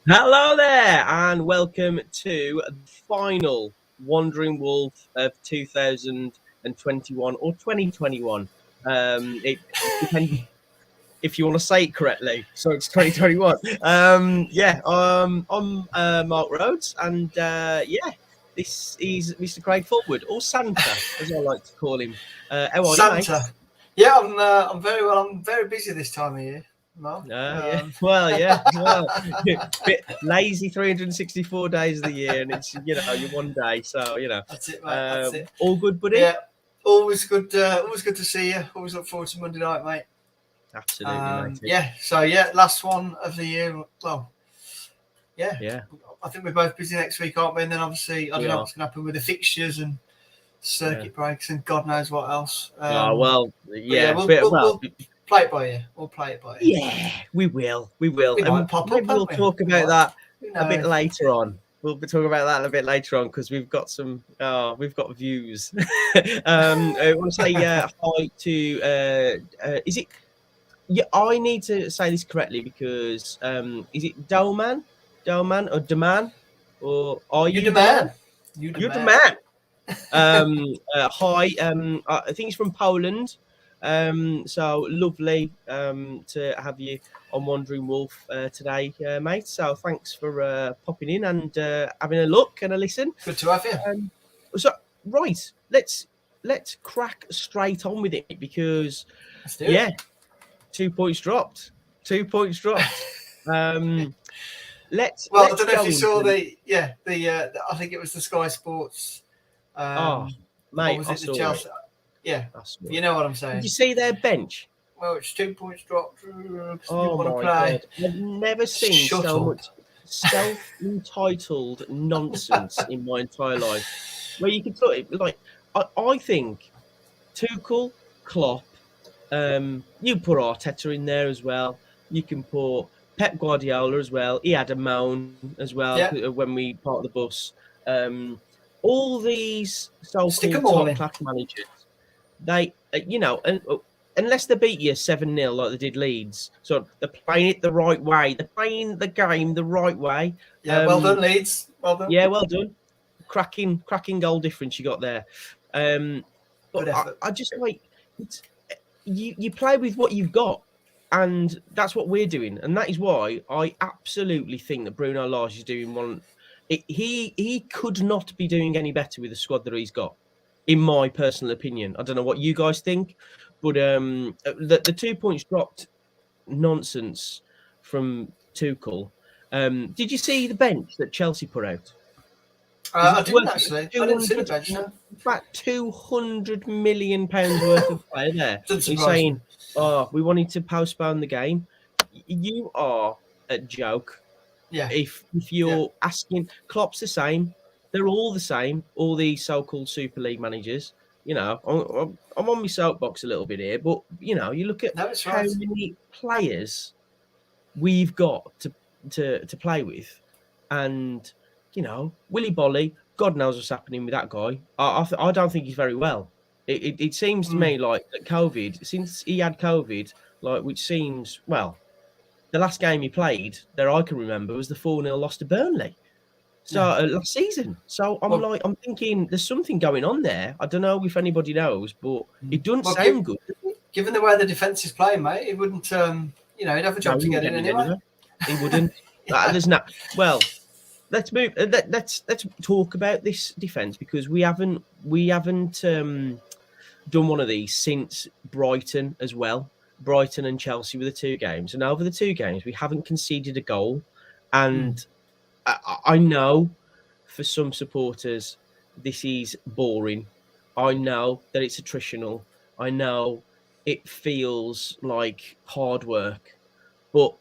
Hello there, and welcome to the final Wandering Wolf of 2021 or 2021. It depends if you want to say it correctly. So it's 2021. I'm Mark Rhodes, and this is Mr. Craig Forward, or Santa, as I like to call him. How are you, mate? Santa. Yeah, I'm very well. I'm very busy this time of year, Mark. Yeah. Well, bit lazy 364 days of the year, and it's your one day. So That's it, mate. That's it. all good, buddy. Yeah, always good. Always good to see you. Always look forward to Monday night, mate. Absolutely, mate. Yeah. So last one of the year. Well, Yeah. I think we're both busy next week, aren't we? And then obviously, I don't know what's going to happen with the fixtures and circuit breaks and God knows what else. We'll play it by ear. We'll play it by ear. Yeah, we will. We will. We might pop maybe up, we'll talk about that a bit No. later on. We'll be talking about that a bit later on because we've got some. We've got views. I want to say hi to. Is it? Yeah, I need to say this correctly because is it Dolman or Deman, or are you the man? You're the man. Hi. I think it's from Poland. So lovely to have you on Wandering Wolf today, mate. So thanks for popping in and having a look and a listen. Good to have you. So right, let's crack straight on with it because Let's do it. 2 points dropped. 2 points dropped. Let's. Well, let's I don't know go if you saw into- I think it was the Sky Sports. Mate, was I it saw the Chelsea? it. Yeah, I saw you it. know what I'm Did saying. you see their bench? Well, it's 2 points dropped. Oh my God! I've never seen Shut so up. much self-entitled nonsense in my entire life. Where you can put it like I think Tuchel, Klopp, you put Arteta in there as well. You can put Pep Guardiola as well. He had a moan as well Yeah. when we parked the bus. All these Stick 'em all so-called in. top-class managers, they, unless they beat you 7-0 like they did Leeds, so they're playing it the right way. They're playing the game the right way. Yeah, well done, Leeds. Well done. Yeah, well done. Cracking goal difference you got there. Good But effort. I just like you play with what you've got, and that's what we're doing, and that is why I absolutely think that Bruno Lage is doing one. He could not be doing any better with the squad that he's got, in my personal opinion. I don't know what you guys think, but the 2 points dropped nonsense from Tuchel. Did you see the bench that Chelsea put out? I didn't actually. I didn't see the bench. No. About £200 million worth of player there. Doesn't He's surprise saying, "Oh, we wanted to postpone the game." You are a joke. Yeah. If you're asking, Klopp's the same. They're all the same. All these so-called Super League managers. I'm on my soapbox a little bit here, but you look at how many players we've got to play with, and Willy Bolly. God knows what's happening with that guy. I don't think he's very well. It seems to me like that COVID, since he had COVID, which seems the last game he played that I can remember was the 4-0 loss to Burnley. So last season. So I'm thinking there's something going on there. I don't know if anybody knows, but it doesn't sound good. Given the way the defence is playing, mate, it wouldn't. He'd have a job to get in anyway. He wouldn't. There's not. Well, let's move. Let's talk about this defence because we haven't done one of these since Brighton as well. Brighton and Chelsea were the 2 games, and over the 2 games we haven't conceded a goal. And I know for some supporters this is boring. I know that it's attritional. I know it feels like hard work, but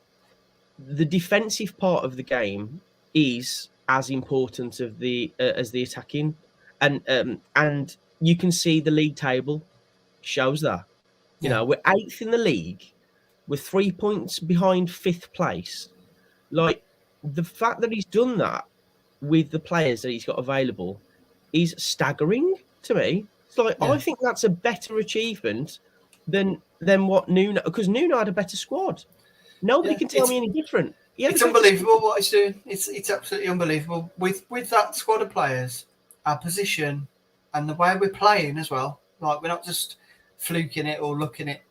the defensive part of the game is as important as the attacking, and you can see the league table shows that. We're 8th in the league, we're 3 points behind 5th place. Like, the fact that he's done that with the players that he's got available is staggering to me. It's like I think that's a better achievement than what Nuno, because Nuno had a better squad. Nobody can tell me any different. It's unbelievable what he's doing. It's absolutely unbelievable with that squad of players, our position, and the way we're playing as well. Like we're not just fluking it or looking it.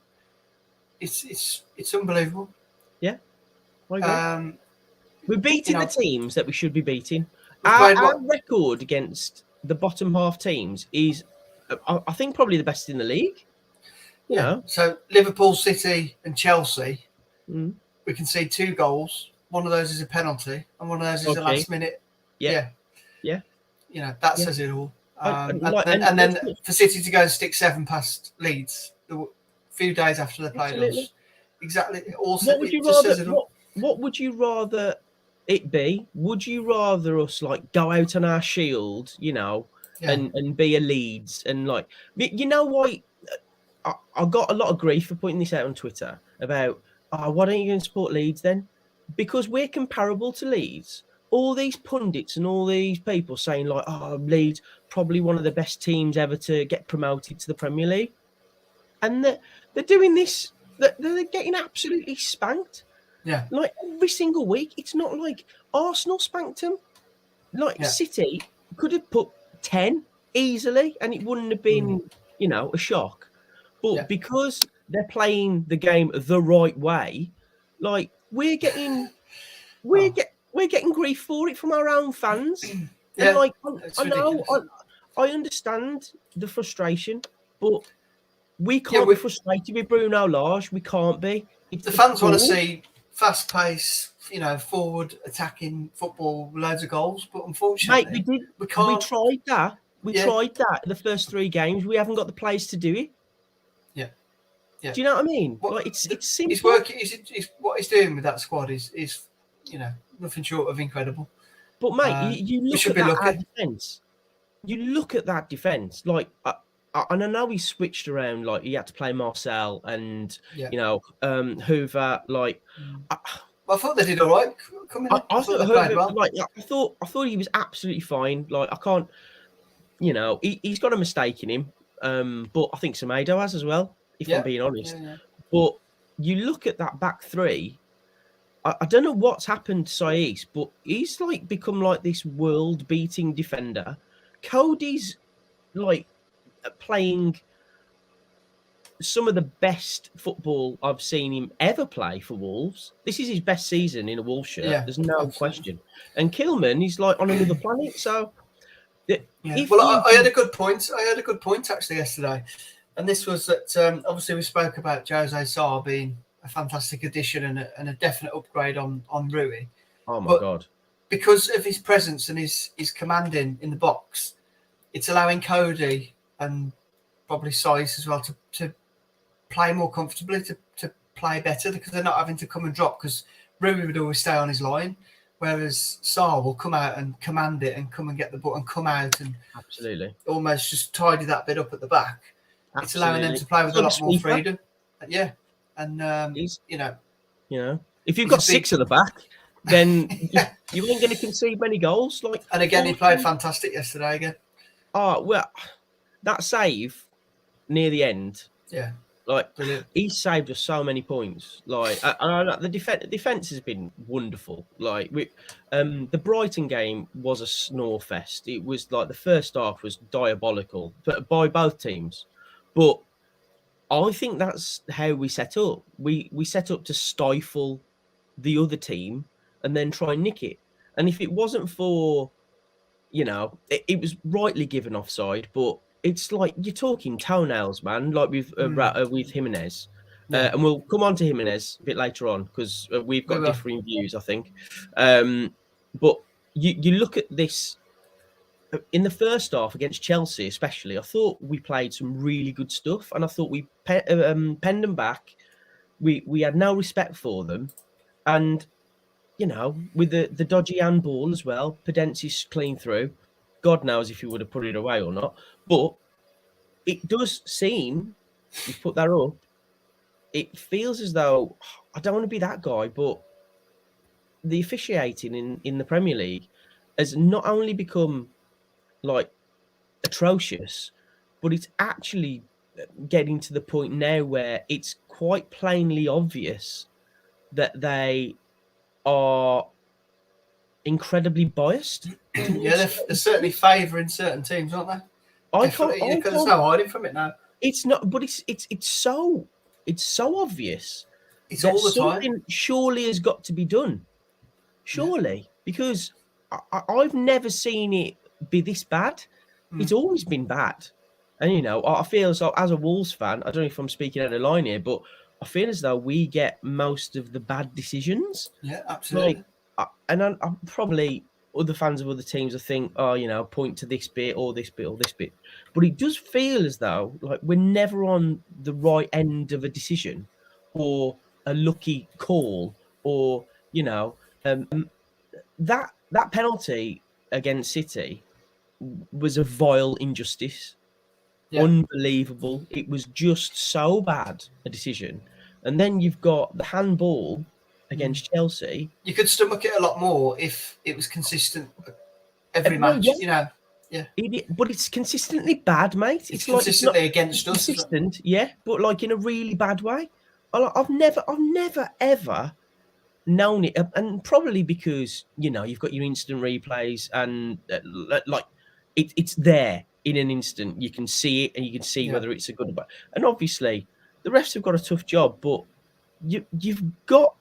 It's unbelievable. Yeah, we're beating the teams that we should be beating. Our record against the bottom half teams is, I think, probably the best in the league. You know? So Liverpool, City, and Chelsea, we can see 2 goals. One of those is a penalty, and one of those is a last minute. Yeah. You know, that says it all. And then for City to go and stick 7 past Leeds a few days after they played us. Exactly. Also, what would you rather it be? Would you rather us like go out on our shield, you know, and be a Leeds and like, you know why? I got a lot of grief for putting this out on Twitter about, why don't you go and support Leeds then? Because we're comparable to Leeds. All these pundits and all these people saying like, Leeds, probably one of the best teams ever to get promoted to the Premier League. And they're doing this, they're getting absolutely spanked. Yeah. Like every single week. It's not like Arsenal spanked them. Like City could have put 10 easily and it wouldn't have been, you know, a shock. But because they're playing the game the right way, like we're getting grief for it from our own fans. And like I understand the frustration, but we can't be frustrated with Bruno Lage. We can't be. The fans want to see fast pace, you know, forward attacking football, loads of goals. But unfortunately, mate, we tried that. We tried that the first 3 games. We haven't got the players to do it. Yeah. Do you know what I mean? Like it's simple. He's working. What he's doing with that squad is you know, nothing short of incredible. But mate, you look at that defense. You look at that defense. Like, and I know he switched around. Like he had to play Marcel and you know Hoover. Like, I thought they did all right. I thought they played well. Like I thought he was absolutely fine. Like I can't, you know, he's got a mistake in him. But I think Semedo has as well. If I'm being honest. But you look at that back 3. I don't know what's happened to Saiss, but he's like become like this world-beating defender. Cody's like playing some of the best football I've seen him ever play for Wolves. This is his best season in a Wolves shirt. There's no question. And Kilman, he's like on another planet. So, I had a good point. I had a good point actually yesterday. And this was that obviously we spoke about Jose Sarr being a fantastic addition and a definite upgrade on Rui. Oh my God! Because of his presence and his commanding in the box, it's allowing Cody and probably Saiss as well to play more comfortably, to play better because they're not having to come and drop. Because Rui would always stay on his line, whereas Sarr will come out and command it and come and get the ball and come out and almost just tidy that bit up at the back. Absolutely. It's allowing them to play with a lot more freedom. Yeah. And, you know, if you've got 6 at the back, then you ain't going to concede many goals. Like, and again, he played fantastic yesterday again. Oh, well, that save near the end. Yeah. Like, he saved us so many points. Like, the defense has been wonderful. Like, the Brighton game was a snore fest. It was like the first half was diabolical, but by both teams. But I think that's how we set up. We set up to stifle the other team and then try and nick it. And if it wasn't for, you know, it was rightly given offside, but it's like you're talking toenails, man. Like with Jimenez, and we'll come on to Jimenez a bit later on because we've got differing views, I think. But you look at this. In the first half against Chelsea, especially, I thought we played some really good stuff, and I thought we penned them back. We had no respect for them, and you know, with the dodgy handball as well, Podence's clean through. God knows if he would have put it away or not, but it does seem you put that up. It feels as though I don't want to be that guy, but the officiating in the Premier League has not only become like atrocious, but it's actually getting to the point now where it's quite plainly obvious that they are incredibly biased. Yeah, they're certainly favouring certain teams, aren't they? I Definitely, can't. because there's no hiding from it now. It's not, but it's so obvious It's that all the time. something surely has got to be done. Surely, because I've never seen it be this bad. It's always been bad, and you know, I feel so as a Wolves fan. I don't know if I'm speaking out of line here, but I feel as though we get most of the bad decisions. Yeah, absolutely. And I'm probably other fans of other teams, I think, oh, you know, point to this bit or this bit or this bit. But it does feel as though like we're never on the right end of a decision or a lucky call or, you know, that penalty against City was a vile injustice. Yeah. Unbelievable. It was just so bad a decision. And then you've got the handball against Chelsea. You could stomach it a lot more if it was consistent every match, yeah. you know. Yeah. But it's consistently bad, mate. It's consistently against us. Consistent, yeah, but like in a really bad way. I've never ever known it, and probably because you know you've got your instant replays and like it's there in an instant. You can see it and you can see whether it's a good or bad. And obviously, the refs have got a tough job, but you've got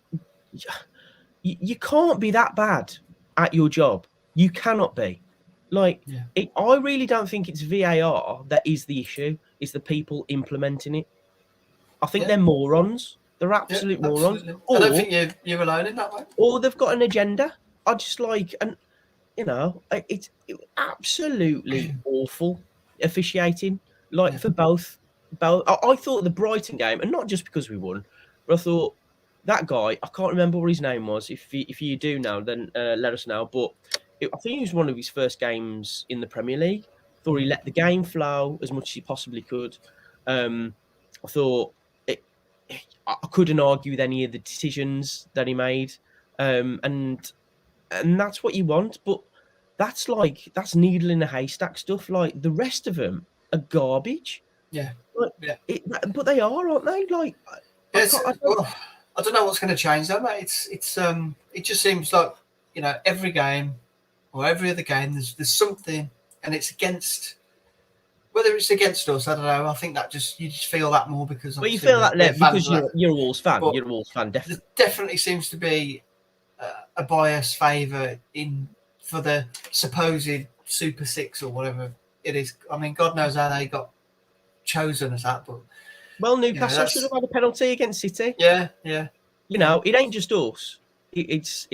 you can't be that bad at your job. You cannot be. Like, I really don't think it's VAR that is the issue. It's the people implementing it. I think they're morons. They're absolute morons. Or, I don't think you're alone in that way. Or they've got an agenda. I just like, and you know, it's absolutely awful officiating. Like for both. I thought the Brighton game, and not just because we won, but I thought that guy. I can't remember what his name was. If you do know, then let us know. But I think it was one of his first games in the Premier League. I thought he let the game flow as much as he possibly could. I thought I couldn't argue with any of the decisions that he made, and that's what you want. But that's needle in a haystack stuff. Like the rest of them are garbage. Yeah, but they are, aren't they? Like, I don't know what's going to change though, mate. It just seems like you know every game. Or every other game, there's something, and it's against. Whether it's against us, I don't know. I think that you just feel that more because. Well, you feel that because you're a Wolves fan. You're a Wolves fan, definitely. There definitely seems to be a bias favour for the supposed Super Six or whatever it is. I mean, God knows how they got chosen as that, but. Well, Newcastle should have had a penalty against City. Yeah. You know, it ain't just us. It's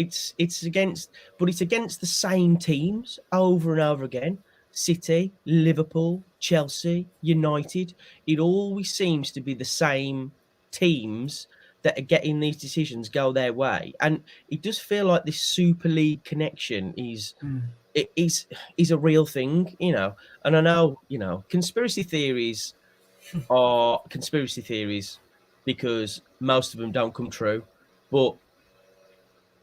against the same teams over and over again. City, Liverpool, Chelsea, United. It always seems to be the same teams that are getting these decisions go their way, and it does feel like this Super League connection is a real thing, you know. And I know, you know, conspiracy theories are conspiracy theories because most of them don't come true, but.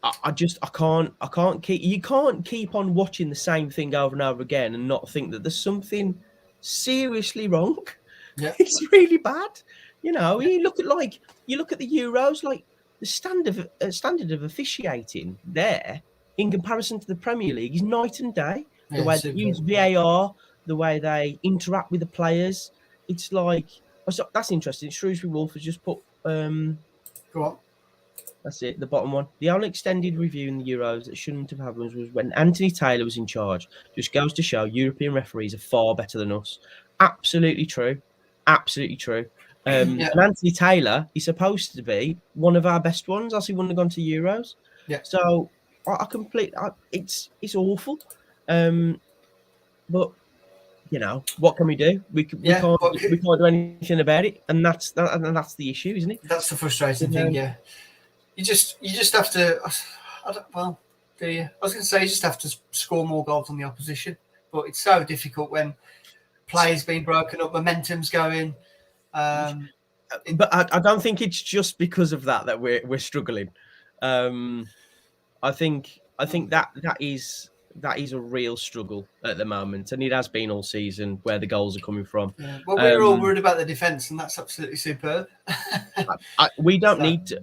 I can't keep on watching the same thing over and over again and not think that there's something seriously wrong. Yeah, it's really bad. You know, you look at the Euros, like the standard of officiating there in comparison to the Premier League is night and day. The way they use VAR, the way they interact with the players, it's like that's interesting. Shrewsbury Wolf has just put. Go on. That's it, the bottom one. The only extended review in the Euros that shouldn't have happened was when Anthony Taylor was in charge. Just goes to show European referees are far better than us. Absolutely true. Absolutely true. And Anthony Taylor is supposed to be one of our best ones, else he wouldn't have gone to Euros. Yeah. So it's awful. But you know, what can we do? We can't do anything about it, and that's the issue, isn't it? That's the frustrating thing, yeah. You just have to. Do you? I was going to say you just have to score more goals on the opposition, but it's so difficult when play's being broken up, momentum's going. But I don't think it's just because of that we're struggling. I think that is a real struggle at the moment, and it has been all season where the goals are coming from. Yeah. Well, we're all worried about the defence, and that's absolutely superb. We don't need to.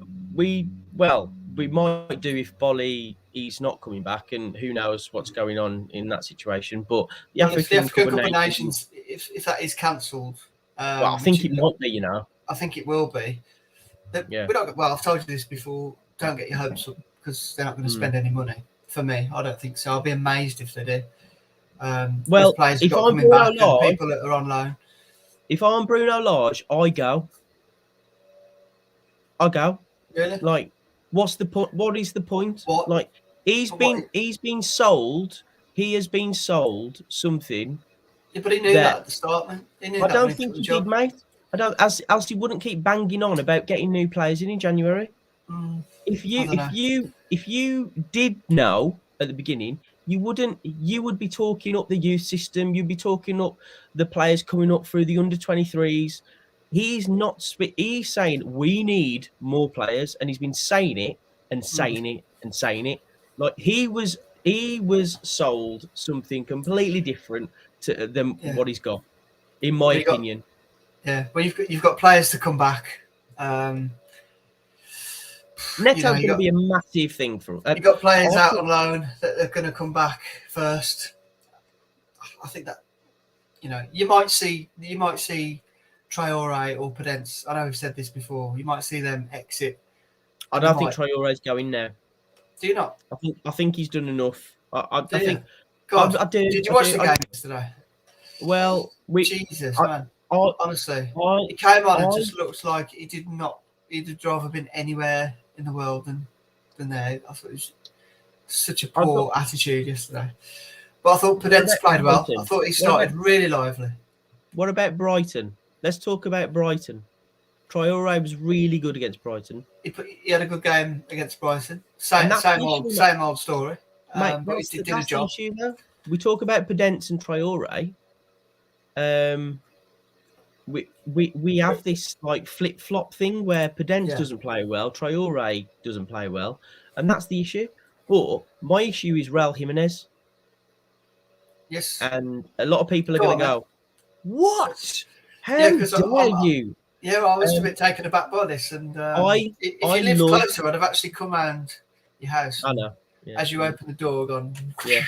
we might do if Bolly is not coming back, and who knows what's going on in that situation. But the Well, if the African African Cup of Nations, Nations, if that is cancelled, well, I think it might be, you know. I think it will be. Yeah. Well, I've told you this before. Don't get your hopes up because they're not going to spend any money. For me, I don't think so. I'll be amazed if they do. Well, players if got I'm coming back Bruno and Lage, people that are on loan. if I'm Bruno Lage, I go. Really? Like, what's the point? What is the point? What? Like, he's been sold. He has been sold something. Yeah, but he knew that at the start, man. I don't think he did, mate. I don't. Else he wouldn't keep banging on about getting new players in January. If you did know at the beginning, you wouldn't. You would be talking up the youth system. You'd be talking up the players coming up through the under-23s. He's not. He's saying we need more players, and he's been saying it and saying it and saying it. Like he was sold something completely different than what he's got, in my opinion. Well, you've got players to come back. Neto's going to be a massive thing for us. You've got players out on loan that are going to come back first. I think that you might see Traore or Podence. I know we've said this before. You might see them exit. I don't think Traore's going now. Do you not? I think he's done enough. I think. God, I do. Did you watch the game yesterday? Well, Jesus, man. Honestly, he came on and just looked like he did not. He'd rather been anywhere in the world than there. I thought it was such a poor attitude yesterday. But I thought Podence played well. I thought he started really lively. What about Brighton? Let's talk about Brighton. Traore was really good against Brighton. He had a good game against Brighton. Same old story. Mate, but he did a job. Issue, though. We talk about Podence and Traore. We have this like flip flop thing where Podence doesn't play well, Traore doesn't play well, and that's the issue. But my issue is Raul Jimenez. Yes. And a lot of people are going to go, "What? How dare you?" Yeah, I was a bit taken aback by this, and if you lived closer, I'd have actually come round your house. I know. As you open the door, gone. Yeah.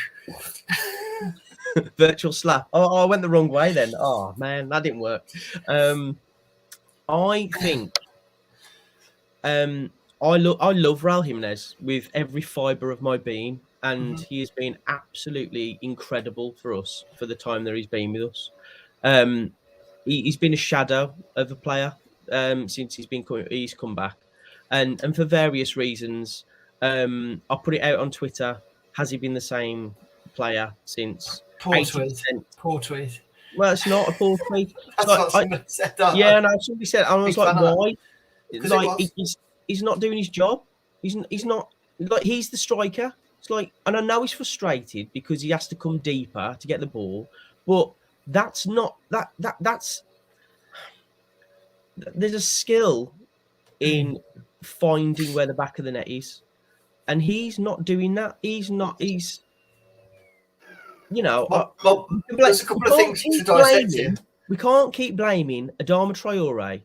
Virtual slap. Oh, I went the wrong way then. Oh man, that didn't work. I think I love Raul Jimenez with every fibre of my being, and he has been absolutely incredible for us for the time that he's been with us. He's been a shadow of a player since he's come back, and for various reasons. I put it out on Twitter. Has he been the same player since? Poor tweet. Well, it's not a poor tweet. That's what somebody said. Yeah, no, somebody said. I was like, why? Like he's not doing his job. He's not like he's the striker. It's like, and I know he's frustrated because he has to come deeper to get the ball, but that's not that's. There's a skill in finding where the back of the net is, and he's not doing that. He's. There's a couple of things to dissect here. We can't keep blaming Adama Traore,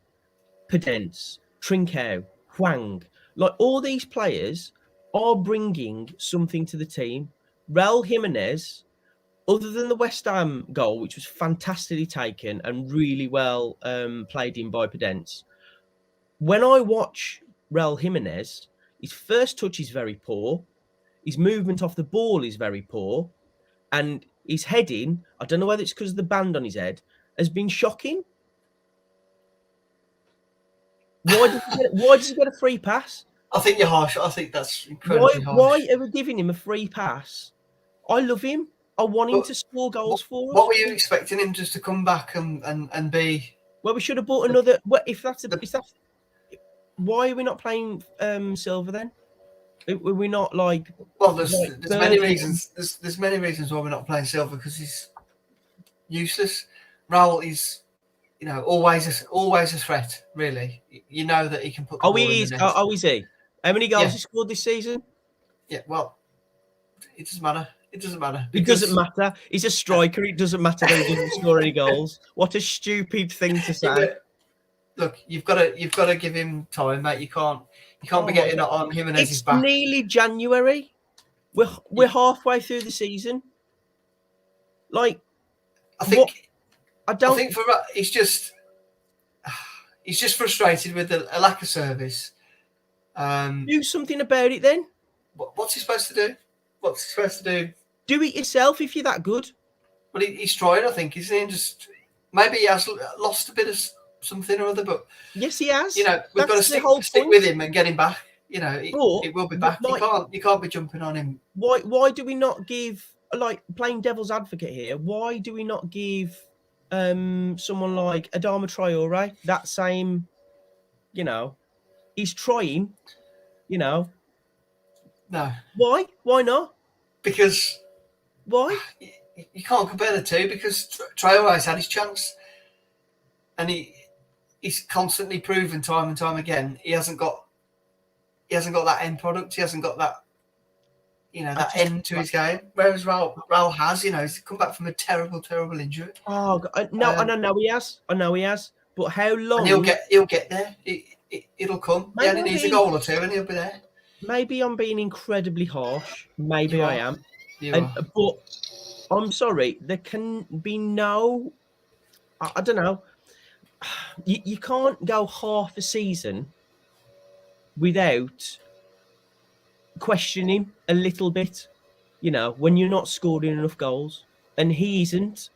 Podence, Trincao, Hwang. Like all these players are bringing something to the team. Raul Jimenez, other than the West Ham goal, which was fantastically taken and really well played in by Podence, when I watch Raul Jimenez, his first touch is very poor. His movement off the ball is very poor. And his heading, I don't know whether it's because of the band on his head, has been shocking. Why does he get a free pass? I think you're harsh. I think that's incredibly harsh. Why are we giving him a free pass? I love him. I want him to score goals for us. What were you expecting him just to come back and be? Well, we should have bought another. Well, if that's why are we not playing Silva then? Were we not like? Well, there's many reasons. There's many reasons why we're not playing Silva, because he's useless. Raul is, always a threat. Really, you know that he can put. Is he? How many goals he scored this season? Yeah, well, it doesn't matter. It doesn't matter. It doesn't matter. He's a striker. It doesn't matter that he doesn't score any goals. What a stupid thing to say. Look, you've got to give him time, mate. You can't be getting on Jimenez's It's back. nearly January. We're halfway through the season. Like, I think don't. he's just frustrated with a lack of service. Do something about it then. What's he supposed to do? What's he supposed to do? Do it yourself if you're that good. Well, he's trying, I think, isn't he? And just maybe he has lost a bit of something or other, but yes, he has. You know, we've got to stick with him and get him back. You know, it will be back. You can't be jumping on him. Why do we not give, like, playing devil's advocate here? Why do we not give someone like Adama Traore that same? You know, he's trying. You know. No. Why? Why not? Because why? You can't compare the two because Traore's had his chance, and he's constantly proven time and time again he hasn't got that end product. He hasn't got that, you know, that end to his game. Whereas Raul has, you know, he's come back from a terrible injury. Oh no, I know he has. I know he has. But how long? And he'll get there. It'll come. He only needs a goal or two, and he'll be there. Maybe I'm being incredibly harsh. Maybe I am. But I'm sorry. There can be no. I don't know. You can't go half a season without questioning a little bit, you know, when you're not scoring enough goals. And he isn't.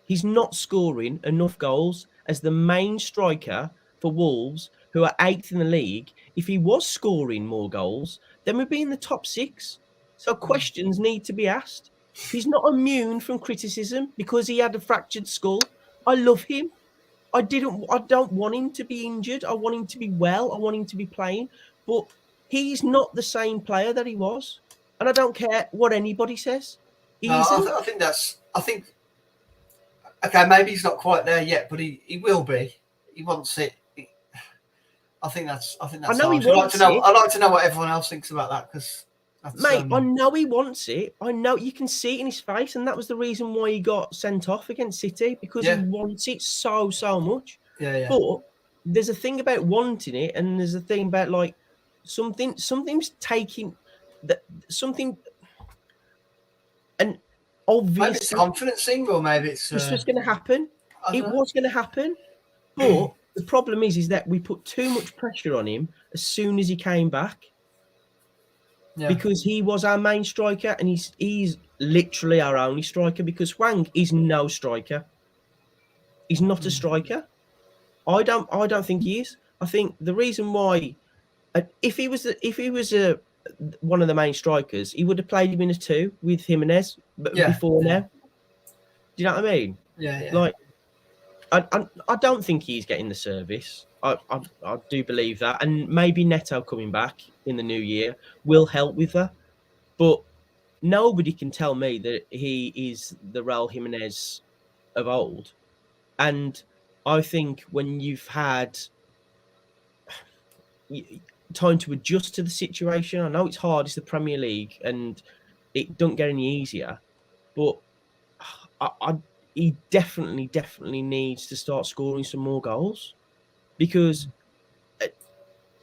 He's not scoring enough goals as the main striker for Wolves, who are 8th in the league. If he was scoring more goals, then we'd be in the top 6. So questions need to be asked. He's not immune from criticism because he had a fractured skull. I love him. I don't want him to be injured. I want him to be well. I want him to be playing. But he's not the same player that he was. And I don't care what anybody says. I think okay, maybe he's not quite there yet, but he will be. He wants it. I think that's I know he wants it. I'd like to know what everyone else thinks about that because mate, I know he wants it. I know you can see it in his face, and that was the reason why he got sent off against City because he wants it so much. Yeah. But there's a thing about wanting it, and there's a thing about like something's taking that something, and obviously maybe it's a confidence thing, or maybe it's just going to happen. It was going to happen, but the problem is that we put too much pressure on him as soon as he came back. Yeah. Because he was our main striker, and he's literally our only striker. Because Hwang is no striker. He's not a striker. I don't think he is. I think the reason why, if he was one of the main strikers, he would have played him in a 2 with Jimenez before now. Do you know what I mean? Yeah. Like, I don't think he's getting the service. I do believe that, and maybe Neto coming back in the new year will help with that. But nobody can tell me that he is the Raul Jimenez of old. And I think when you've had time to adjust to the situation, I know it's hard. It's the Premier League, and it don't get any easier. But he definitely needs to start scoring some more goals. Because,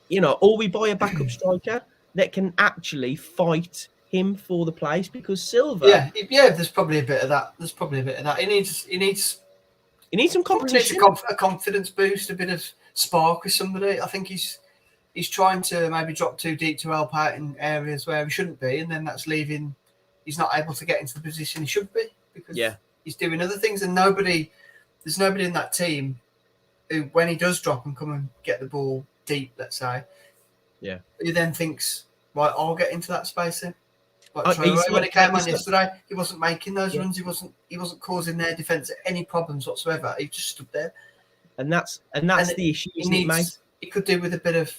you know, or we buy a backup striker that can actually fight him for the place. Because Silva, there's probably a bit of that. He needs some competition. He needs a confidence boost, a bit of spark with somebody. I think he's trying to maybe drop too deep to help out in areas where he shouldn't be, and then that's leaving. He's not able to get into the position he should be because he's doing other things, and there's nobody in that team who, when he does drop and come and get the ball deep, let's say, who then thinks, right, I'll get into that space then. Like Traore, when it came on yesterday, he wasn't making those runs. He wasn't causing their defence any problems whatsoever. He just stood there, and that's the issue. He could do with a bit of,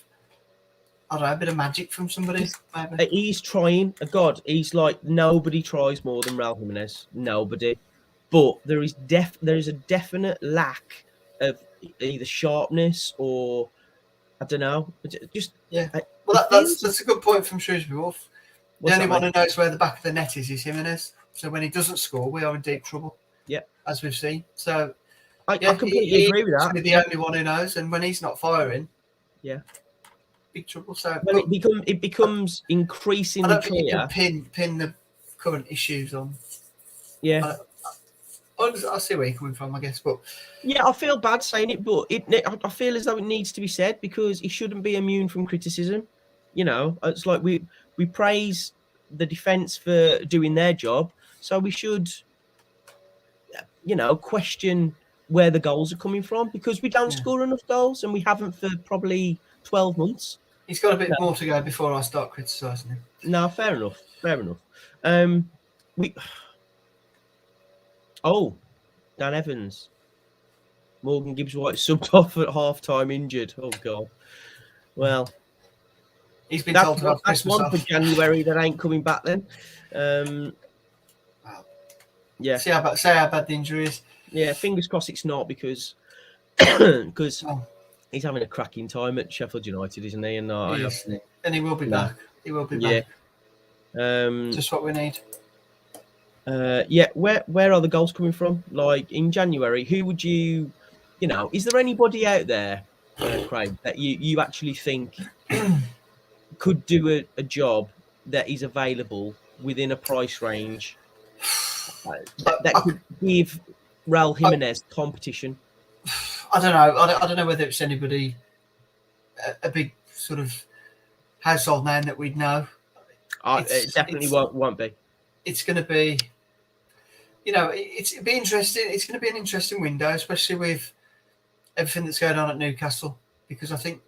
I don't know, a bit of magic from somebody. Maybe. He's trying. God, he's like, nobody tries more than Raul Jimenez. Nobody. But there is a definite lack of either sharpness or, I don't know, just well, that's a good point from Shrewsbury Wolf. The only one who knows where the back of the net is Jimenez. So when he doesn't score, we are in deep trouble. Yeah, as we've seen. So I completely agree with that. He's the only one who knows, and when he's not firing, big trouble. So Well, it becomes I increasingly don't think you clear. can pin the current issues on. Yeah. I see where you're coming from, I guess, but Yeah, I feel bad saying it, but I feel as though it needs to be said because he shouldn't be immune from criticism. You know, it's like we praise the defence for doing their job, so we should, you know, question where the goals are coming from because we don't Yeah. score enough goals and we haven't for probably 12 months. he's got a bit more to go before I start criticising him. No, fair enough. Fair enough. We Dan Evans. Morgan Gibbs White subbed off at half time injured. Oh god. Well, He's been told to have that's Christmas one for off. January that ain't coming back then. Yeah. See how bad the injury is. Yeah, fingers crossed it's not because he's having a cracking time at Sheffield United, isn't he? And and he will be back. He will be back. Just what we need. Where are the goals coming from? Like in January, who would you know, is there anybody out there, Craig, that you actually think could do a job that is available within a price range that could give Raul Jimenez competition? I don't know. I don't know whether it's anybody, a big sort of household name that we'd know. It definitely won't be. It's going to be, you know, it'll be interesting. It's going to be an interesting window, especially with everything that's going on at Newcastle, because I think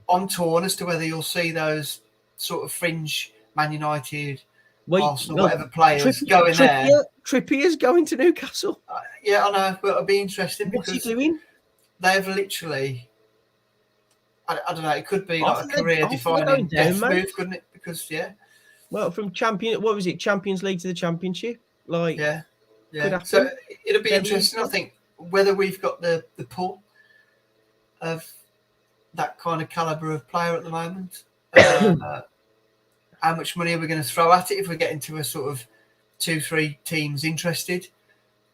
I'm torn as to whether you'll see those sort of fringe Man United, Arsenal, whatever players going there. Trippier's going to Newcastle. Yeah, I know, but it'll be interesting because what's he doing? They've literally, I don't know, it could be like a career-defining death move, couldn't it? Because well, from Champions League to the Championship, like yeah. So it'll be interesting. I think whether we've got the pull of that kind of caliber of player at the moment. How much money are we going to throw at it if we get into a sort of 2-3 teams interested?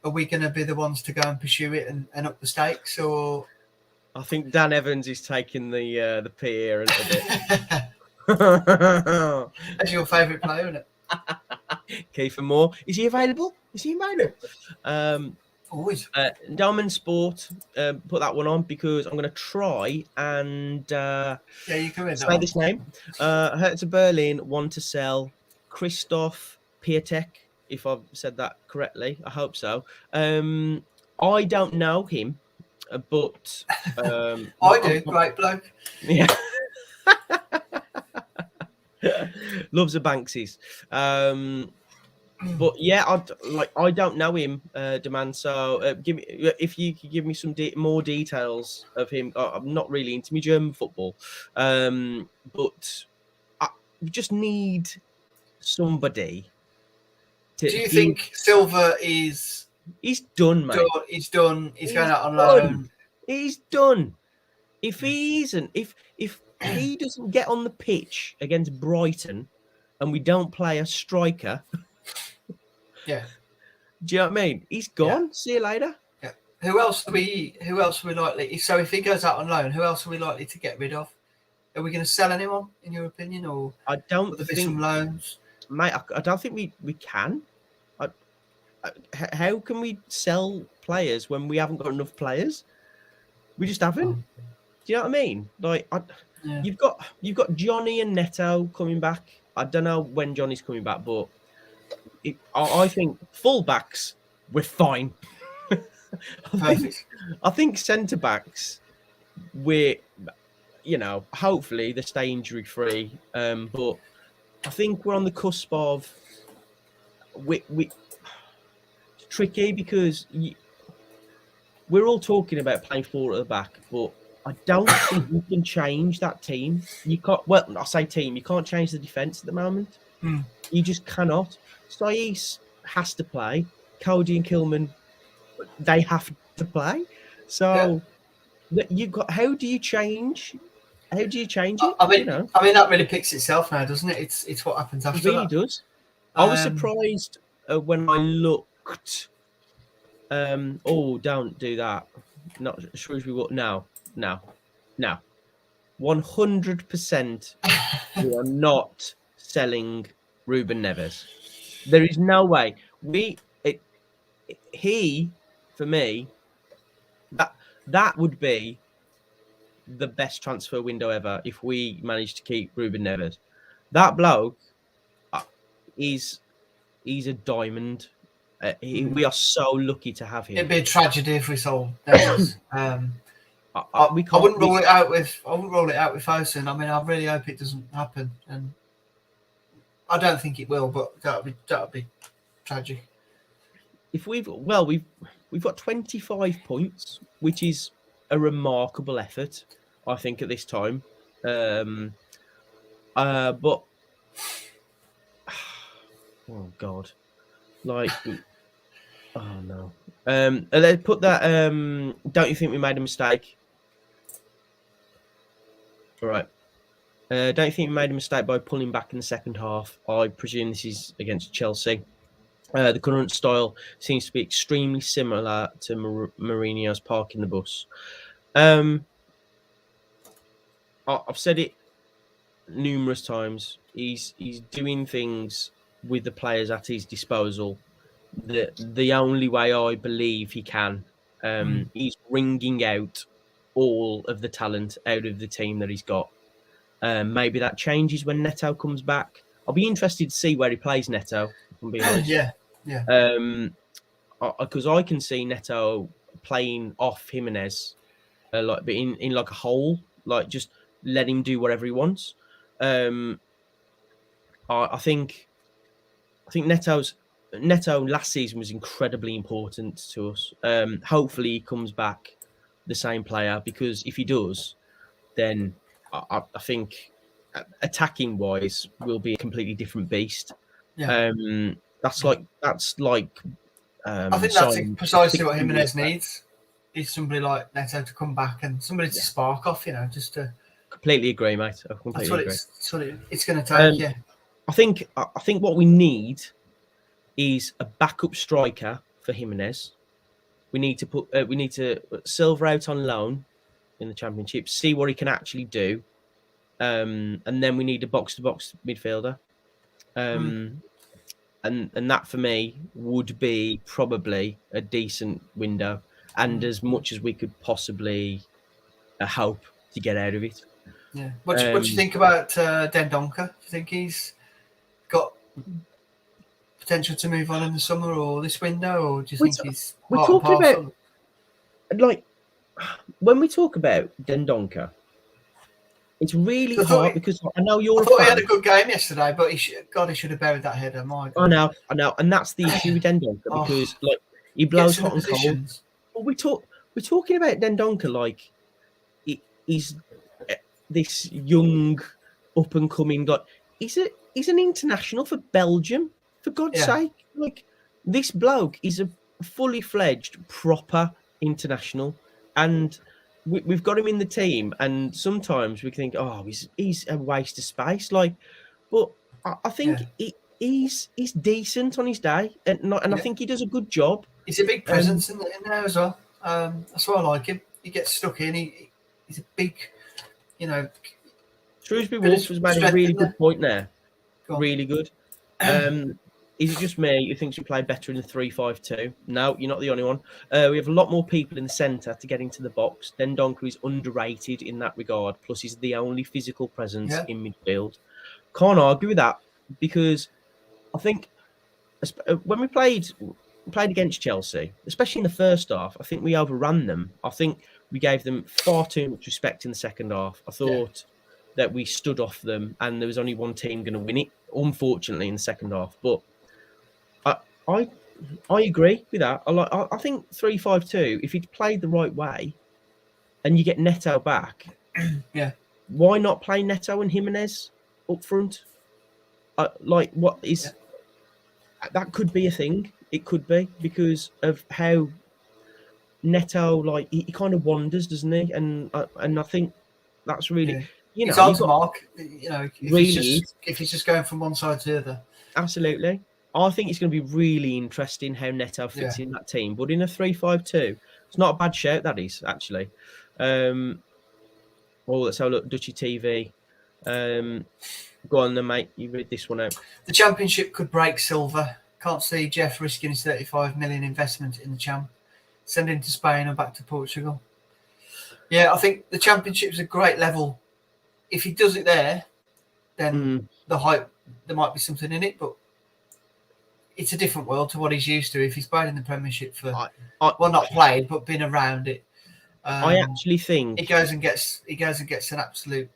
Are we going to be the ones to go and pursue it and up the stakes? Or I think Dan Evans is taking the P here a little bit. That's your favourite player, isn't it? Kiefer Moore. Is he available? Always. Diamond Sport, put that one on because I'm going to try and you can say this name. Hertha Berlin want to sell Christoph Piatek, if I've said that correctly. I hope so. I don't know him, but I do. Great bloke. Yeah. Loves the Banksies. But yeah, I don't know him, Demand. So if you could give me some more details of him. I'm not really into me German football, but we just need somebody. Do you think Silva is? He's done, mate. He's done. He's going out on loan. He's done. If he isn't, if he doesn't get on the pitch against Brighton, and we don't play a striker. Yeah. Do you know what I mean? He's gone. Yeah. See you later. Yeah. Who else are we likely? So if he goes out on loan, who else are we likely to get rid of? Are we going to sell anyone, in your opinion, or I don't think some loans? Mate, I don't think we can. How can we sell players when we haven't got enough players? We just haven't. Do you know what I mean? Like, you've got Johnny and Neto coming back. I don't know when Johnny's coming back, but I think fullbacks we're fine. I think centre backs we're, hopefully they stay injury free. But I think we're on the cusp of it's tricky because we're all talking about playing 4 at the back, but I don't think you can change that team. You can't. Well, I say team. You can't change the defence at the moment. You just cannot. Saiss has to play. Cody and Kilman, they have to play. So you've got. How do you change? How do you change it? I mean, that really picks itself now, doesn't it? It's what happens after. It really does. I was surprised when I looked. Don't do that. Not Shrewsbury. No. 100%, we are not selling Ruben Neves. There is no way. He, for me, that would be the best transfer window ever if we managed to keep Ruben Neves. That bloke he's a diamond. We are so lucky to have him. It'd be a tragedy if we sold Neves. We I wouldn't rule it out with Fosun. I mean, I really hope it doesn't happen, and I don't think it will. But that'd be tragic. If we've got 25 points, which is a remarkable effort, I think, at this time. But oh god, like, oh no. Let's put that. Don't you think we made a mistake? All right. Don't you think we made a mistake by pulling back in the second half? I presume this is against Chelsea. The current style seems to be extremely similar to Mourinho's parking the bus. I've said it numerous times. He's doing things with the players at his disposal the only way I believe he can. He's wringing out all of the talent out of the team that he's got. Maybe that changes when Neto comes back. I'll be interested to see where he plays Neto. If I'm being honest. Yeah. Because I can see Neto playing off Jimenez, like in like a hole, like just let him do whatever he wants. I think Neto last season was incredibly important to us. Hopefully he comes back the same player, because if he does, then I think attacking wise will be a completely different beast. Yeah. That's like I think that's precisely what Jimenez needs. Is somebody like Neto to come back and somebody to spark off, just to. Completely agree, mate. I completely agree. That's what it's going to take. Yeah. I think what we need is a backup striker for Jimenez. We need to put Silva out on loan in the Championship, see what he can actually do, and then we need a box-to-box midfielder. And that for me would be probably a decent window, and as much as we could possibly hope to get out of it. Yeah. What do you think about Dendoncker? Do you think he's got potential to move on in the summer or this window, or do you think he's we're talking about, like, when we talk about Dendoncker, it's really hard because I know you're. I thought he had a good game yesterday, but he should have buried that header. My God. I know, and that's the issue with Dendoncker, because like he blows hot and cold. But we're talking about Dendoncker like he's this young up and coming. Like he's an international for Belgium, for God's sake. Like, this bloke is a fully fledged proper international, and we've got him in the team, and sometimes we think, oh, he's a waste of space. Like, but I think he's decent on his day, and I think he does a good job. He's a big presence in there as well. That's why I like him. He gets stuck in. He's a big, Shrewsbury Wolves has made a really good point there. Really good. Is it just me who thinks we play better in the 3-5-2? No, you're not the only one. We have a lot more people in the centre to get into the box. Dendoncker is underrated in that regard. Plus, he's the only physical presence in midfield. Can't argue with that, because I think when we played against Chelsea, especially in the first half, I think we overran them. I think we gave them far too much respect in the second half. I thought that we stood off them, and there was only one team going to win it, unfortunately, in the second half. But I agree with that. I think 3-5-2, if he'd played the right way and you get Neto back, why not play Neto and Jimenez up front? That could be a thing. It could be, because of how Neto, like, he kind of wanders, doesn't he? And I think that's really, it's hard to mark. If he's just going from one side to the other. Absolutely. I think it's going to be really interesting how Neto fits in that team. But in a 3-5-2, it's not a bad shout, that is, actually. Oh, let's have a look. Dutchy TV. Go on then, mate. You read this one out. The Championship could break silver. Can't see Jeff risking his 35 million investment in the champ. Send him to Spain or back to Portugal. Yeah, I think the Championship's a great level. If he does it there, then the hype, there might be something in it, but it's a different world to what he's used to. If he's played in the Premiership for, well, not played, but been around it. I actually think he goes and gets an absolute,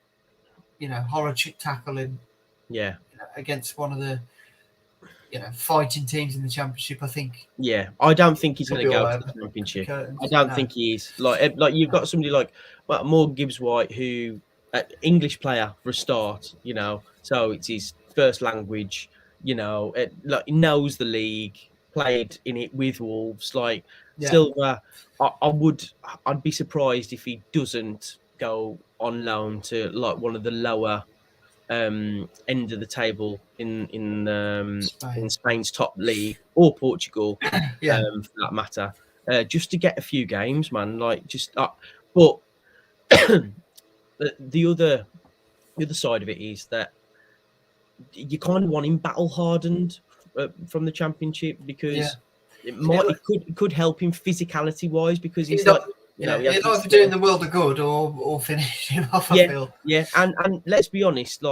horror tackle in, against one of the, fighting teams in the Championship. I think. Yeah, I don't think he's going to go to the Championship. I don't think he is. Like you've got somebody like Morgan Gibbs-White, who English player for a start. So it's his first language. He knows the league, played in it with Wolves. Silva, I'd be surprised if he doesn't go on loan to one of the lower end of the table in Spain's top league, or Portugal, for that matter, just to get a few games, man. But the other side of it is that you kind of want him battle hardened from the Championship, because it could help him physicality wise, because he's he's either doing the world a good or finish him off. I feel. Yeah, and let's be honest,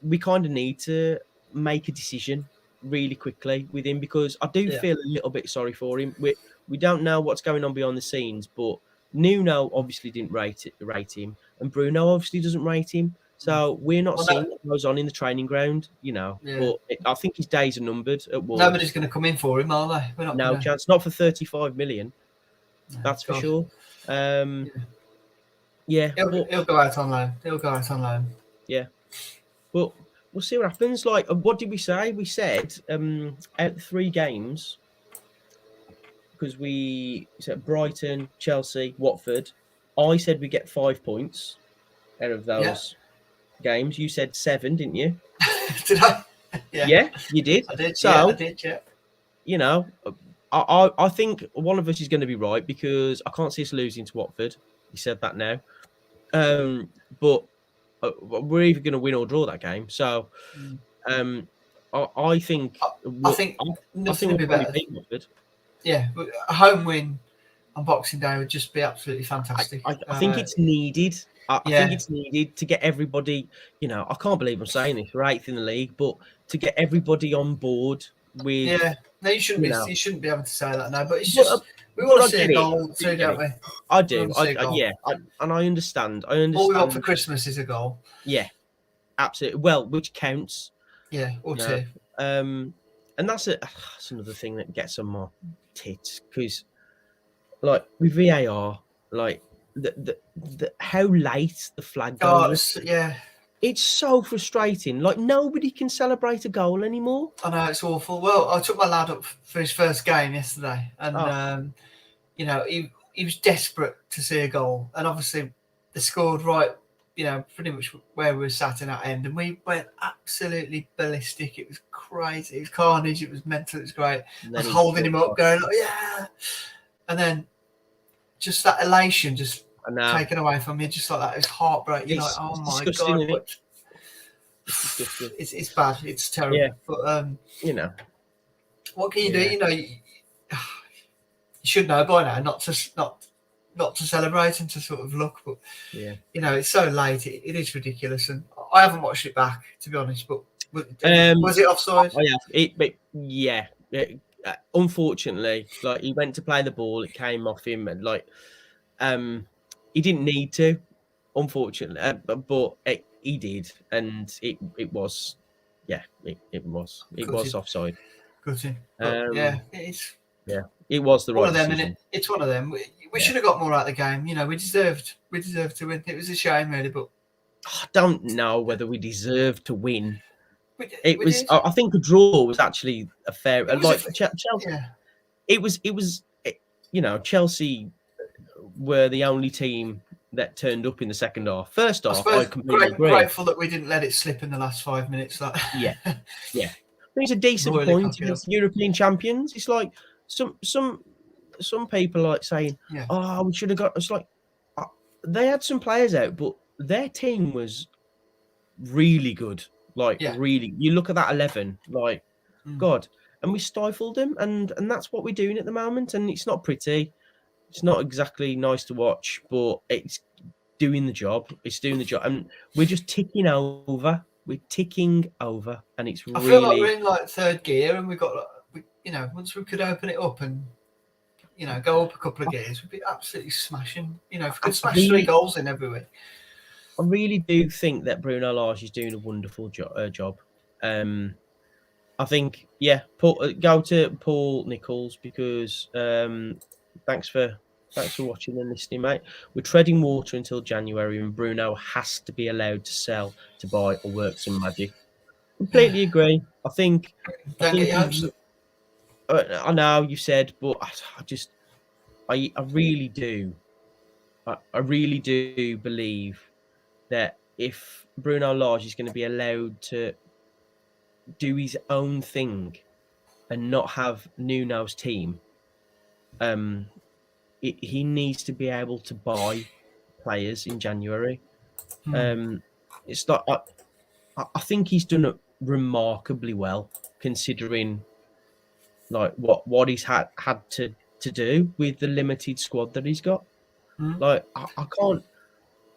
we kind of need to make a decision really quickly with him, because I do feel a little bit sorry for him. We don't know what's going on behind the scenes, but Nuno obviously didn't rate him, and Bruno obviously doesn't rate him. So we're not seeing what goes on in the training ground, But I think his days are numbered at Wolves. Nobody's going to come in for him, are they? We're not chance. Not for 35 million. That's for sure. He'll go out on loan. Yeah. Well, we'll see what happens. What did we say? We said out 3 games, because we said Brighton, Chelsea, Watford. I said we get 5 points out of those games. You said 7, didn't you? Did I? Yeah, you did. I did. So, I did. Yeah. I think one of us is going to be right, because I can't see us losing to Watford. You said that now. But we're either going to win or draw that game. So, I think nothing would be better. Watford. Yeah, a home win on Boxing Day would just be absolutely fantastic. I think it's needed. I think it's needed to get everybody. I can't believe I'm saying this. We're 8th in the league, but to get everybody on board with. Yeah, no, you shouldn't be. You shouldn't be able to say that now. But it's just we want to see a goal too, don't we? I do. And I understand. All we want for Christmas is a goal. Yeah, absolutely. Well, which counts. Yeah, or 2. And that's another thing that gets on my tits, because, with VAR, the how late the flag goes. It's so frustrating. Nobody can celebrate a goal anymore. I know, it's awful. Well, I took my lad up for his first game yesterday, and he was desperate to see a goal, and obviously they scored right, pretty much where we were sat in that end, and we went absolutely ballistic. It was crazy. It was carnage. It was mental. It was great. I was holding him up, going, and then just that elation just taken away from me, just like that. It's heartbreaking. Oh my God. It's bad. It's terrible. Yeah. But what can you do? You should know by now not to celebrate and to sort of look. But it's so late. It is ridiculous, and I haven't watched it back, to be honest. But was it offside? Unfortunately, he went to play the ball, it came off him, and he didn't need to, unfortunately, but he did, and it was offside. Good. It was the right one of them, decision. It's one of them. We should have got more out of the game. We deserved to win. It was a shame, really, but I don't know whether we deserved to win. I think a draw was actually a fair. Chelsea. It was. Chelsea were the only team that turned up in the second half. First half, I completely agree. Grateful that we didn't let it slip in the last 5 minutes. Yeah. It's a decent point against European champions. It's like some people saying, "Oh, we should have got." It's like they had some players out, but their team was really good. Like Yeah. really, you look at that 11, like Mm. God, and we stifled them, and that's what we're doing at the moment. And it's not pretty. It's not exactly nice to watch, but it's doing the job. It's doing the job, and we're just ticking over. We're ticking over, and it's I feel like really. we're in like third gear, and we've got, once we could open it up and go up a couple of gears, we'd be absolutely smashing. If we could smash 3 goals in every week. I really do think that Bruno Lage is doing a wonderful job. I think, go to Paul Nichols because thanks for watching and listening, mate. We're treading water until January, and Bruno has to be allowed to sell, to buy, or work some magic. Completely agree. I think Don't get your hopes up. I know you said, but I really do. I really do believe that if Bruno Lage is going to be allowed to do his own thing and not have Nuno's team, he needs to be able to buy players in January. It's not. I think he's done it remarkably well, considering like what he's had to do with the limited squad that he's got. Like I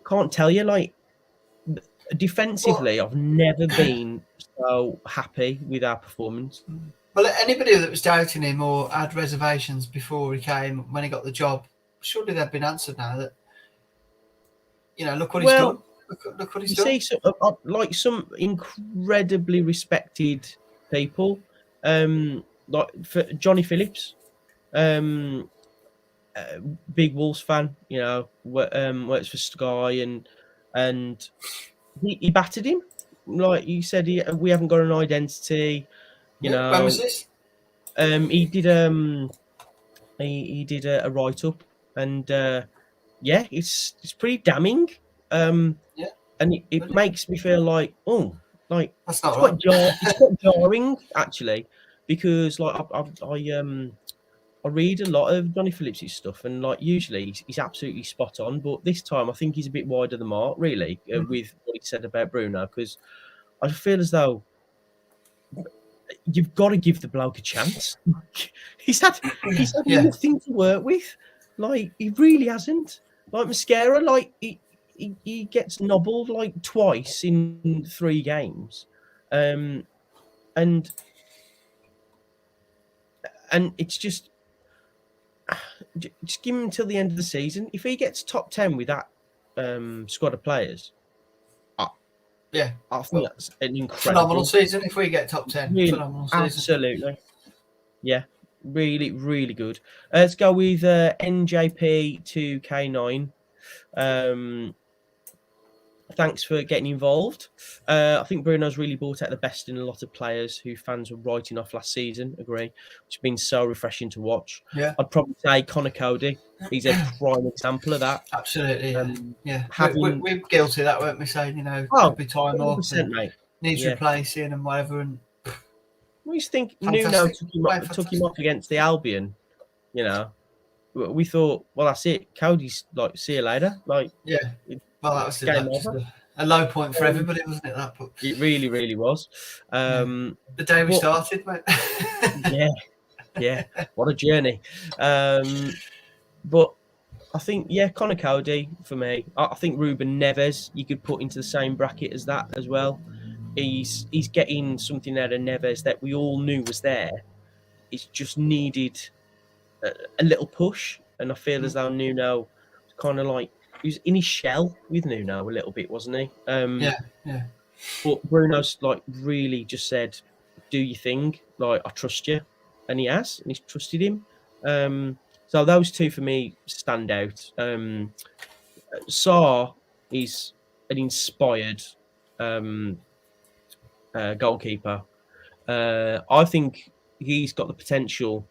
can't tell you, like, defensively, I've never been so happy with our performance. Well, anybody that was doubting him or had reservations before he came, when he got the job, surely they've been answered now. That look what he's done. Look what he's done. You see, like some incredibly respected people, like for Johnny Phillips, big Wolves fan. Works for Sky, and he battered him. Like he said, we haven't got an identity. When was this? He did he did a write up, and it's pretty damning. And it makes me feel like, that's not right. It's quite jarring actually, because like I read a lot of Johnny Phillips' stuff, and like usually he's absolutely spot on, but this time I think he's a bit wide of the mark, really, with what he said about Bruno, because I feel as though you've got to give the bloke a chance. he's had nothing to work with, like he really hasn't. Like Mosquera, like he gets nobbled like twice in 3 games, and it's just give him until the end of the season. If he gets top 10 with that squad of players, I think that's an incredible, phenomenal season. If we get top 10, really, phenomenal season. Absolutely, yeah, really, really good. Let's go with NJP 2K9. Thanks for getting involved. I think Bruno's really brought out the best in a lot of players who fans were writing off last season. Agree. It's been so refreshing to watch. Yeah. I'd probably say Connor Cody. He's a prime example of that. Absolutely. We're guilty of that, weren't we? Saying, could be time off, mate. Needs replacing and whatever. And we just think Nuno took him off against the Albion. We thought, well, that's it. Cody's like, see you later. Like, well, that was just a low point for everybody, wasn't it? That it really, really was. The day we started, mate. What a journey. But I think, Connor Cody for me. I think Ruben Neves you could put into the same bracket as that as well. He's getting something out of Neves that we all knew was there. It's just needed a little push, and I feel as though Nuno kind of like he was in his shell with Nuno a little bit, wasn't he? But Bruno's like really just said, "Do your thing. Like I trust you," and he has, and he's trusted him. So those two for me stand out. Sarr is an inspired goalkeeper. I think he's got the potential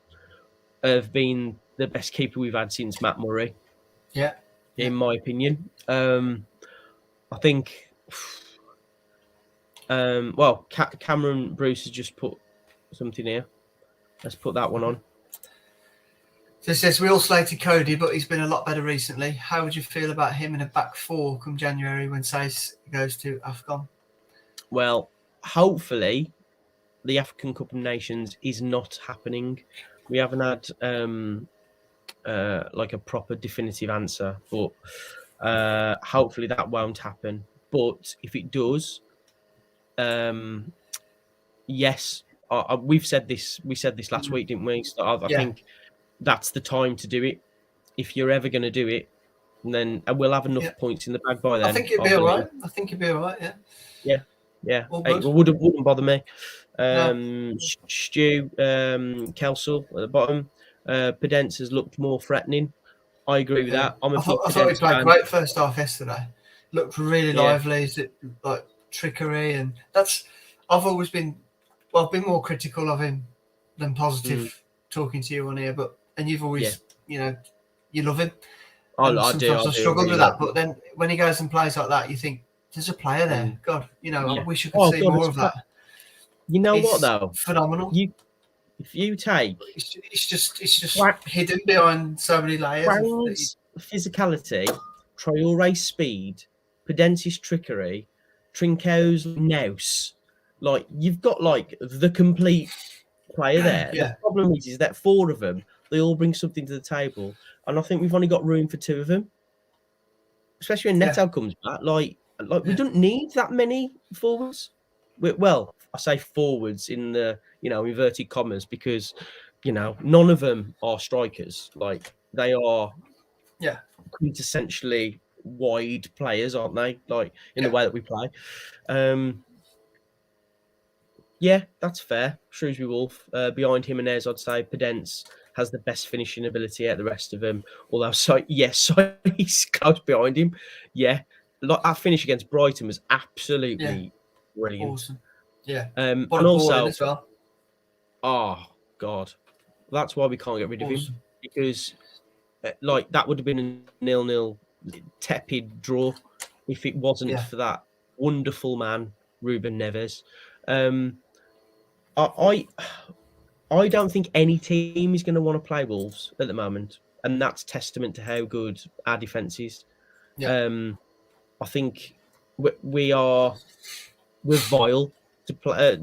of being the best keeper we've had since Matt Murray. In my opinion. I think Cameron Bruce has just put something here. Let's put that one on. So it says we all slated Cody, but he's been a lot better recently. How would you feel about him in a back four come January when Saïss goes to AFCON? Well, hopefully, the African Cup of Nations is not happening. We haven't had like a proper definitive answer, but hopefully that won't happen. But if it does, yes, we've said this. We said this last week, didn't we? So I think that's the time to do it. If you're ever going to do it, then we'll have enough points in the bag by then. I think it'd be all right. I think it'd be all right. Yeah. It wouldn't bother me. Stu, Kelsall at the bottom. Podence has looked more threatening. I agree with that. I thought he played great first half yesterday. Looked really lively, like trickery, and that's. I've always been, I've been more critical of him than positive talking to you on here, and you've always, you love him. I do. I struggled with that, but then when he goes and plays like that, you think there's a player there. God, I wish I could see more of that. You know what though? Phenomenal. If you take, it's just hidden behind so many layers. Physicality, Traore's speed, Podence's trickery, Trincão's nous. Like you've got like the complete player there. The problem is that four of them, they all bring something to the table, and I think we've only got room for two of them. Especially when Neto comes back, like we don't need that many forwards. Well, I say forwards in the inverted commas because none of them are strikers. Like they are, quintessentially wide players, aren't they? Like in the way that we play. That's fair. Shrewsbury Wolf behind Jimenez, I'd say Podence has the best finishing ability out of the rest of them. Although, he's close behind him. Yeah, like that finish against Brighton was absolutely brilliant. Awesome. Yeah. And also, as well. Oh God, that's why we can't get rid of him because, that would have been a 0-0 tepid draw if it wasn't for that wonderful man Ruben Neves. I don't think any team is going to want to play Wolves at the moment, and that's testament to how good our defence is. I think we're vile to play.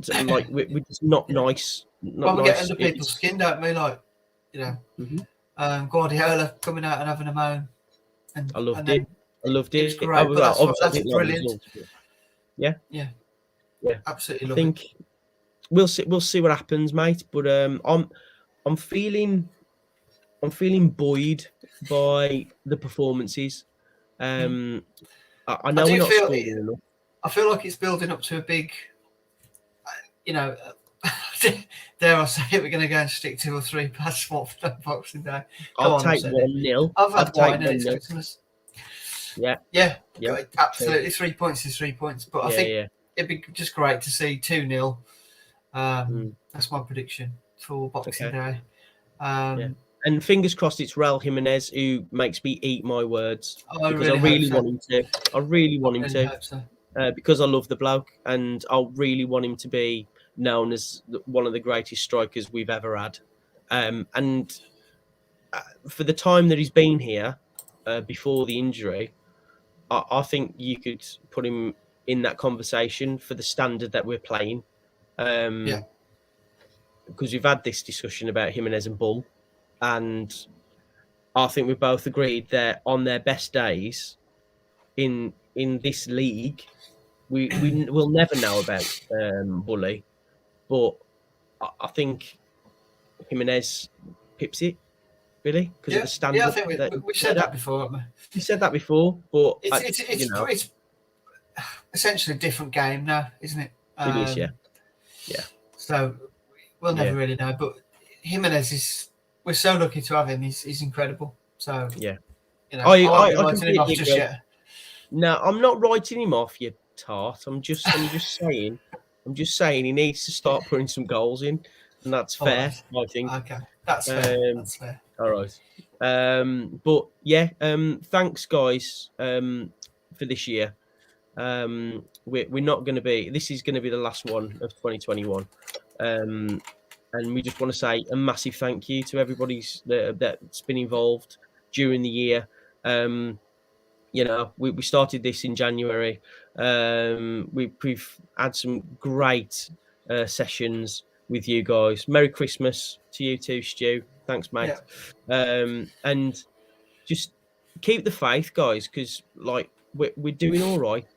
We're just not nice. We get under people's skin, don't we? Guardiola coming out and having a moan. I loved it. It's great. That's brilliant. Yeah, absolutely. I think we'll see what happens, mate. But I'm feeling buoyed by the performances. I know we're not scoring enough. I feel like it's building up to a big, dare I say it, we're going to go and stick 2 or 3 past Watford on Boxing Day. I'll take 1-0. I've had wine and it's Christmas. Yeah. Absolutely. 3 points is 3 points. But I think it'd be just great to see 2-0. That's my prediction for Boxing Day. And fingers crossed it's Raul Jimenez who makes me eat my words. I really want him to. I really want him to. So. Because I love the bloke and I really want him to be known as one of the greatest strikers we've ever had. And for the time that he's been here before the injury, I think you could put him in that conversation for the standard that we're playing. Because we've had this discussion about Jimenez and Bull, and I think we both agreed that on their best days in this league, we'll never know about Bully, but I think Jimenez pips it, really, because of the standard. Yeah, I think we said that before, haven't we? We said that before, but it's essentially a different game now, isn't it? It is, yeah. So we'll never really know, but Jimenez we're so lucky to have him. He's incredible. So I writing him off just yet. No, I'm not writing him off, you tart. I'm just saying he needs to start putting some goals in, and that's fair. I think. Okay, that's fair. That's fair. All right. But thanks guys for this year. We're not going to be. This is going to be the last one of 2021. And we just want to say a massive thank you to everybody that's been involved during the year. You know, we started this in January. We've had some great sessions with you guys. Merry Christmas to you too, Stu. Thanks, mate. And just keep the faith, guys, because like we're doing all right.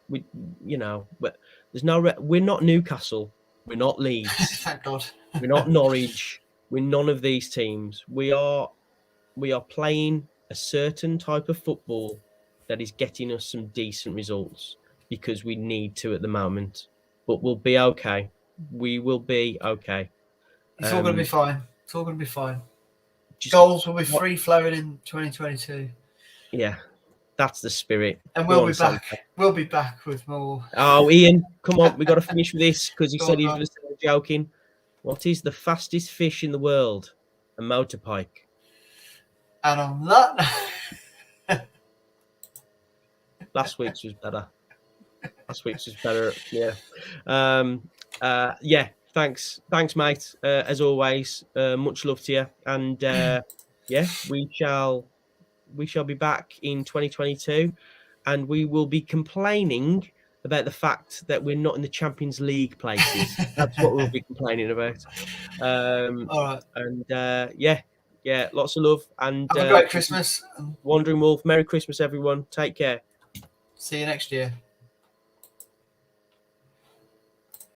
You know, we're not Newcastle. We're not Leeds. Thank God. We're not Norwich. We're none of these teams. We are playing a certain type of football that is getting us some decent results because we need to at the moment. But we'll be okay. We will be okay. It's all going to be fine. It's all going to be fine. Just, Goals will be free flowing in 2022. Yeah, that's the spirit. And we'll be back. Santa. We'll be back with more. Oh, Ian, come on. We got to finish with this because he said he on. was joking. What is the fastest fish in the world? A motor pike. And on that... Last week's was better. Yeah. Yeah. Thanks, mate. As always, much love to you. And yeah, we shall be back in 2022, and we will be complaining about the fact that we're not in the Champions League places. That's what we'll be complaining about. All right. And yeah, lots of love. And have a great Christmas. Wandering Wolf, Merry Christmas, everyone. Take care. See you next year.